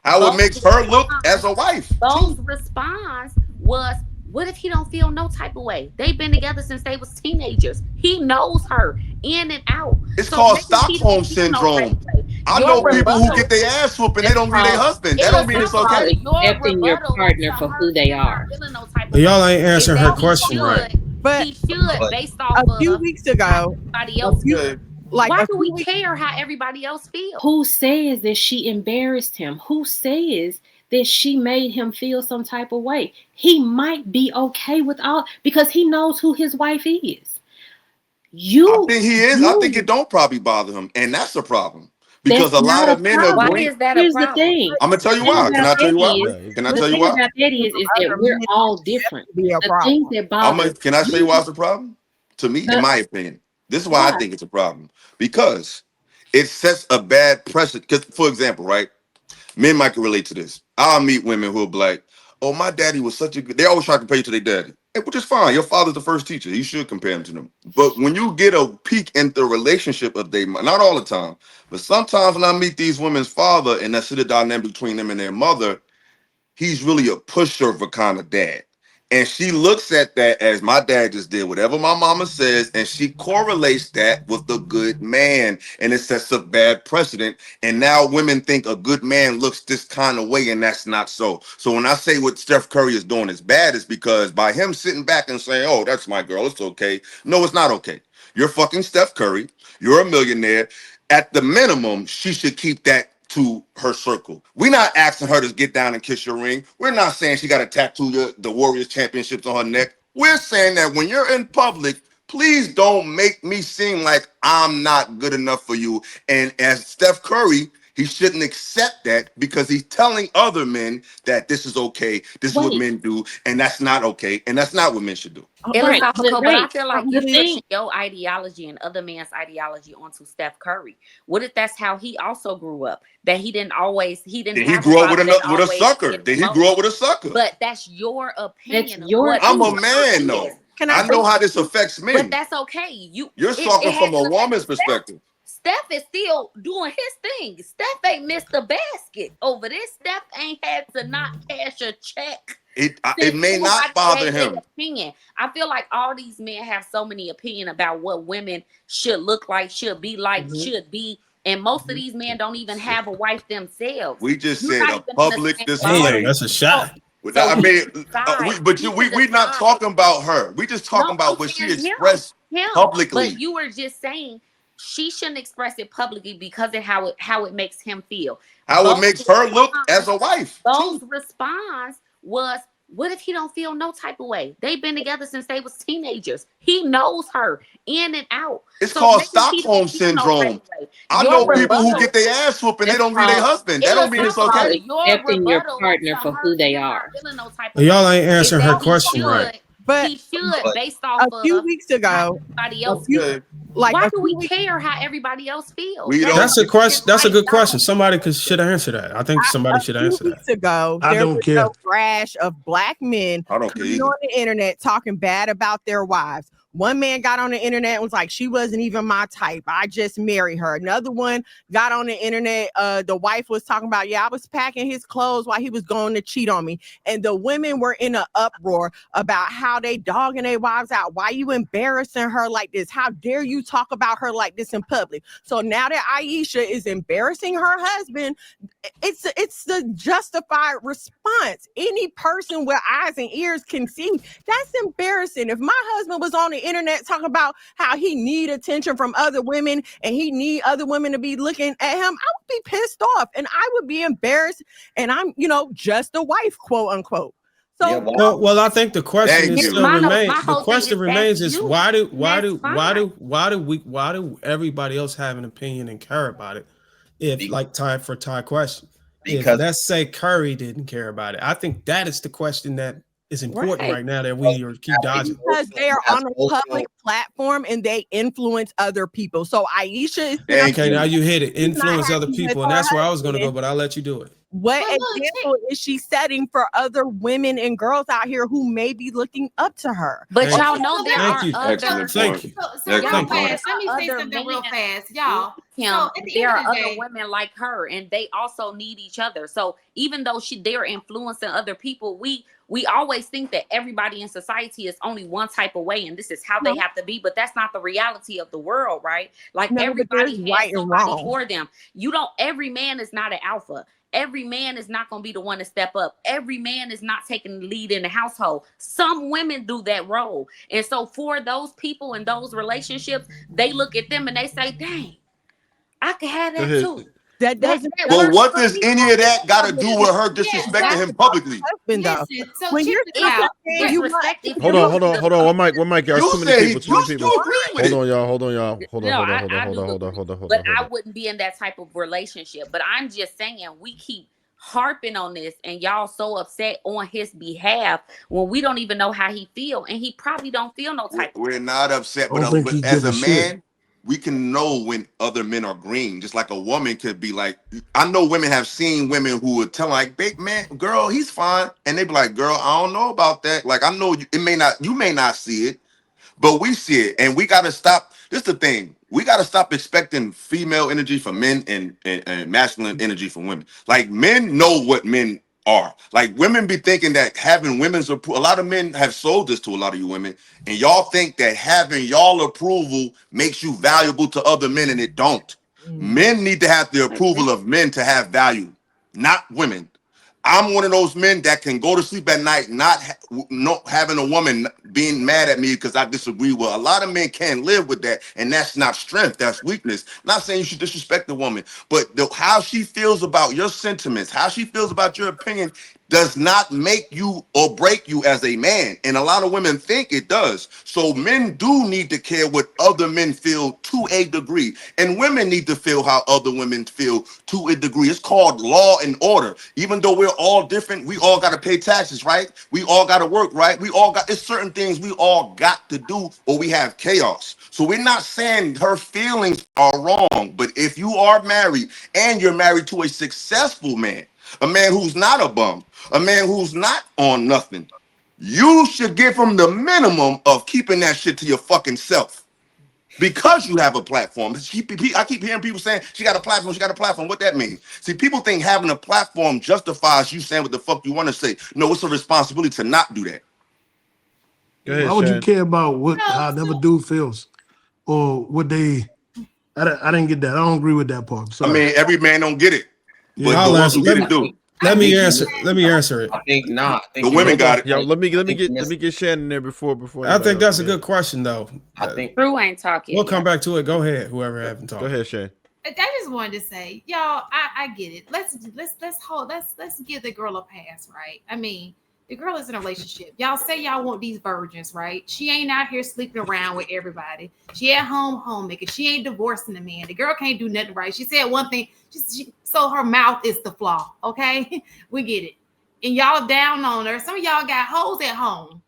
How it makes her look as a wife. Bo's response was, what if he don't feel no type of way? They've been together since they was teenagers. He knows her in and out. It's So called maybe he Stockholm don't feel no type syndrome. of way. I Your know people who rebuttal, get their ass whooped and they That's don't leave their called husband. That it don't is mean it's not called okay. your accepting your rebuttal partner to for her who they not are. feeling no type But of y'all way ain't is answering her that he question right. But should based off a few of weeks how ago, everybody a else few feels. like Why a do few we weeks, care how everybody else feels? Who says that she embarrassed him? Who says that she made him feel some type of way? He might be okay with all because he knows who his wife is. I You, think he is. I think it you. don't probably bother him. And that's a problem. Because That's a not lot a of men Why problem. agree. is that a Here's the problem? thing. I'm gonna tell The you thing why. Can about I tell that you why? is, Can I the tell you thing why? about that is that other we're men all different. be a The things problem. that bother Can I say me, why it's a problem? To me, in the, my opinion, this is why I why? think it's a problem. Because it sets a bad precedent. Because, for example, right, men might can relate to this. I'll meet women who'll be like, "Oh, my daddy was such a good." They always try to compare you to their daddy, which is fine. Your father's the first teacher. You should compare him to them. But when you get a peek into the relationship of they, not all the time, but sometimes when I meet these women's father and I see the dynamic between them and their mother, he's really a pushover kind of dad. And she looks at that as my dad just did whatever my mama says, and she correlates that with the good man, and it sets a bad precedent. And now women think a good man looks this kind of way, and that's not so. So when I say what Steph Curry is doing is bad, is because by him sitting back and saying, "Oh, that's my girl, it's okay." No, it's not okay. You're fucking Steph Curry. You're a millionaire. At the minimum, she should keep that to her circle. We're not asking her to get down and kiss your ring. We're not saying she got to tattoo the Warriors championships on her neck. We're saying that when you're in public, please don't make me seem like I'm not good enough for you. And as Steph Curry, he shouldn't accept that because he's telling other men that this is okay, this is what Wait, men do, and that's not okay, and that's not what men should do. right, Philosophical, but I feel like the you're thing, pushing your ideology and other man's ideology onto Steph Curry. What if that's how he also grew up? That he didn't Then he have a grew up father that with a always sucker. did Then he grew promote. up with a sucker. But that's your that's opinion of your what I'm a opinion. sucker man, is. though. Can I I say know how this affects But men. that's okay. You're It talking from a hasn't affected woman's Steph. perspective. Steph is still doing his thing. Steph ain't missed the basket over this. Steph ain't had to not cash a check It since may not everybody bother gave their him. opinion. I feel like all these men have so many opinion about what women should look like, should be like, Mhm, should be. And most of mhm. these men don't even have a wife themselves. We just You're said not a even in the public same boat. Damn, display. that's a shot. So I he mean, can decide. He can we not decide. talking about her. We just No, talking I'm about what she saying expressed him. But publicly. you were just saying she shouldn't express it publicly because of how it makes him feel. How it Bo's makes her look as response, a wife, Bo's too. response was, "What if he don't feel no type of way? They've been together since they was teenagers. He knows her in and out. It's So called maybe he don't Stockholm feel no type syndrome. of way." I Your know people who rebuttal get their ass whooped and they That's don't leave their called husband. That don't mean that's it's called philosophical. okay. Your accepting your rebuttal partner to for her who they him not are. feeling no type But of way y'all ain't is answering her that question right. but he should But based off a few of weeks how ago, everybody a else few feels. okay, like Why a do few we weeks care how everybody else feels? we That's don't. That's a question. his That's a good question. ideology. Somebody should answer that. I think somebody a should few answer that. weeks ago, I there don't was care. a rash of black men I don't care coming either. on the internet talking bad about their wives. One man got on the internet and was like, "She wasn't even my type. I just married her." Another one got on the internet. The wife was talking about, "Yeah, I was packing his clothes while he was going to cheat on me." And the women were in an uproar about how they dogging their wives out. Why you embarrassing her like this? How dare you talk about her like this in public? So now that Aisha is embarrassing her husband, it's the justified response. Any person with eyes and ears can see that's embarrassing. If my husband was on the internet talking about how he need attention from other women and he need other women to be looking at him, I would be pissed off and I would be embarrassed. And I'm, just a wife, quote unquote. Yeah, So why? Well, I think the question Thank is you. still My remains. The whole thing is question that's remains is you. And that's fine. why do everybody else have an opinion and care about it? If Be- like tie question, if Because let's say Curry didn't care about it, I think that is the question that is important Right. right now that we are keep dodging. because they are that's on a also public platform and they influence other people. So Aisha is Thank Okay, you. now you hit it. she's not Influence other happy with people, and her that's where I was going to go, husband. but I'll let you do it. What But look, example is she setting for other women and girls out here who may be looking up to her? But Okay, y'all know so there let me- are Thank you. other. Excellent Thank point. you. So Y'all real Excellent know point. fast, there let me are say other something real men fast, y'all. him. So at the There end are of the other day, women like her, and they also need each other. So even though they're influencing other people, we always think that everybody in society is only one type of way, and this is how they No, have to be. But that's not the reality of the world, right? Like no, but there's everybody has right and somebody wrong. for them. You don't. Every man is not an alpha. Every man is not going to be the one to step up. Every man is not taking the lead in the household. Some women do that role. And so for those people in those relationships, they look at them and they say, dang, I could have Go that ahead. too. That That, doesn't that But works what for does me. any of that got to do with her yeah, disrespecting so him publicly? husband though. listen. So When check you're this sitting out. there saying you want Disrespect if Hold you on, hold on, hold on. One mic, y'all. You Too many said people. Too many people. you agree with Hold it. on, y'all. Hold on, y'all. Hold on, No, hold on, I, hold on, I hold do on, hold on, agree, hold on, hold but on, hold I on. wouldn't be in that type of relationship. But I'm just saying we keep harping on this and y'all so upset on his behalf when we don't even know how he feel, and he probably don't feel no type of way. We're not upset, I don't think but he as give a a shit. man, we can know when other men are green. Just like a woman could be like, I know women have seen women who would tell like, big man, girl, he's fine, and they be like, girl, I don't know about that. Like I know you may not see it, but we see it, and we got to stop. This is the thing. We got to stop expecting female energy from men and masculine energy from women. Like men know what men are. Like women be thinking that having women's approval. A lot of men have sold this to a lot of you women, and y'all think that having y'all approval makes you valuable to other men, and it don't. Men need to have the I agree. approval of men to have value, not women. I'm one of those men that can go to sleep at night not having a woman being mad at me because I disagree with. A lot of men can't live with that, and that's not strength, that's weakness. Not saying you should disrespect the woman, but how she feels about your sentiments, how she feels about your opinion does not make you or break you as a man. And a lot of women think it does. So men do need to care what other men feel to a degree. And women need to feel how other women feel to a degree. It's called law and order. Even though we're all different, we all got to pay taxes, right? We all got to work, right? It's certain things we all got to do or we have chaos. So we're not saying her feelings are wrong, but if you are married and you're married to a successful man, a man who's not a bum, a man who's not on nothing, you should give him the minimum of keeping that shit to your fucking self because you have a platform. I keep hearing people saying she got a platform, she got a platform. What that mean? See, people think having a platform justifies you saying what the fuck you want to say. No, it's a responsibility to not do that. Go ahead, Why would you Shan. care about how another so dude feels or what they? I didn't get that. I don't agree with that part. I Sorry. mean, every man don't get it, but Yeah. the I'll ones answer. who get it I do. think I Let me think answer. Let me answer it. I think not. I The think women Hold got on, it. y'all. Let me I think get Shannon there before I anybody think else. that's a Go good question, though. I think Drew ain't talking We'll yet. come back to it. Go ahead, whoever haven't Go talked. ahead, Shan. I just wanted to say, y'all, I get it. Let's give the girl a pass, right? I mean, the girl is in a relationship. Y'all say y'all want these virgins, right? She ain't out here sleeping around with everybody. She at home homemaker. She ain't divorcing the man. The girl can't do nothing right. She said one thing, so her mouth is the flaw. Okay, we get it. And y'all down on her. Some of y'all got hoes at home.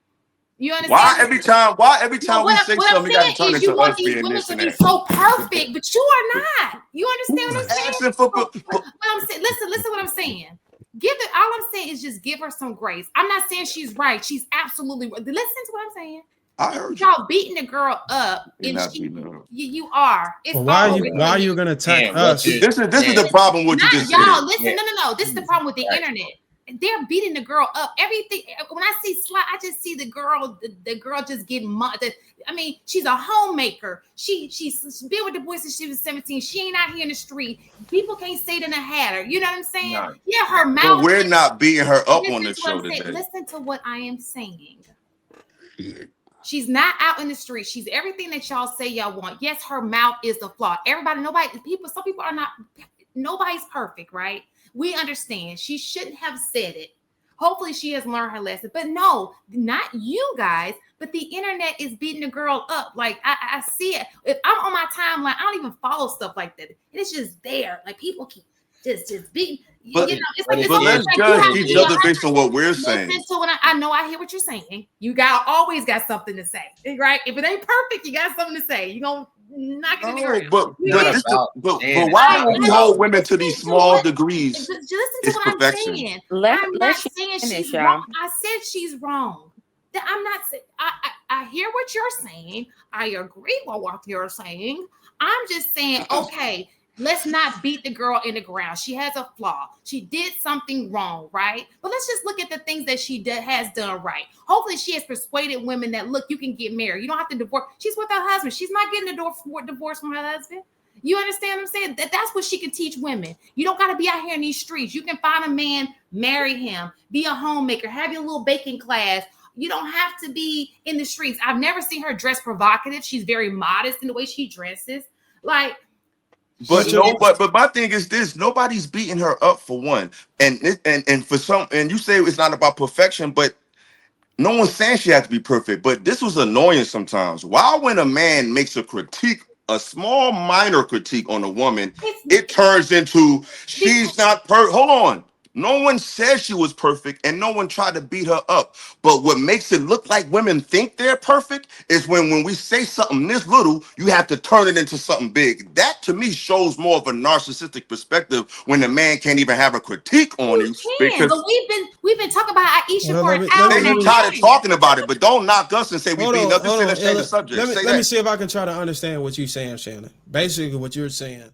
You Why understand? every No, time we say what I'm something, it got to saying turn is you into want us these being women this to and be that? so perfect, but you are not. You understand what Who's I'm saying? asking for? What I'm saying, listen what I'm saying. Give it, all I'm saying is just give her some grace. I'm not saying she's right. She's absolutely right. Listen to what I'm saying. I heard you. Y'all beating the girl up, You're and not beating her up. you are. It's Well, all over the why are you internet. gonna attack Cam, what us? you This is Cam, the problem. What you Not just y'all. said. Listen, yeah, no. This is the problem with the internet. They're beating the girl up. Everything. When I see slide, I just see the girl just getting I mean, she's a homemaker. She's been with the boys since she was 17. She ain't out here in the street. People can't say that I had her. You know what I'm saying? no, Yeah, her But mouth. we're not beating her up on Listen the to what show I'm saying. today. Listen to what I am saying. She's not out in the street. She's everything that y'all say y'all want. Yes, her mouth is the flaw. Some people are not, nobody's perfect, right? We understand. She shouldn't have said it. Hopefully she has learned her lesson. But no, not you guys, but the internet is beating the girl up. Like I see it. If I'm on my timeline, I don't even follow stuff like that. It's just there. Like people keep just beating. But It's but like it's but almost let's like you judge have to each be other based on what we're saying. listen to what I know. I hear what you're saying. You always got something to say, right? If it ain't perfect, you got something to say. You gonna Not getting the No, ground. but We but did. this, about but Shannon. why do we Listen, hold women to these listen to small what- degrees? Just listen to It's what I'm perfection. saying. Let I'm not she saying finish, she's y'all. wrong. I said she's wrong. I'm not saying. I hear what you're saying. I agree with what you're saying. I'm just saying, okay, let's not beat the girl in the ground. She has a flaw. She did something wrong, right? But let's just look at the things that she has done right. Hopefully, she has persuaded women that look, you can get married. You don't have to divorce. She's with her husband. She's not getting a divorce from her husband. You understand what I'm saying? That's what she can teach women. You don't got to be out here in these streets. You can find a man, marry him, be a homemaker, have your little baking class. You don't have to be in the streets. I've never seen her dress provocative. She's very modest in the way she dresses. Like, But no, but my thing is this: nobody's beating her up for one, and for some, and you say it's not about perfection, but no one's saying she has to be perfect. But this was annoying sometimes. Why, when a man makes a critique, a small minor critique on a woman, it turns into she's not perfect. Hold on. No one said she was perfect, and no one tried to beat her up. But what makes it look like women think they're perfect is when we say something this little, you have to turn it into something big. That to me shows more of a narcissistic perspective when the man can't even have a critique on you. but we've been talking about Aisha for an hour Then now. you tired of talking about it, but don't knock us and say we beating up. Just say let's change the subject. Let me see if I can try to understand what you're saying, Shannon. Basically, what you're saying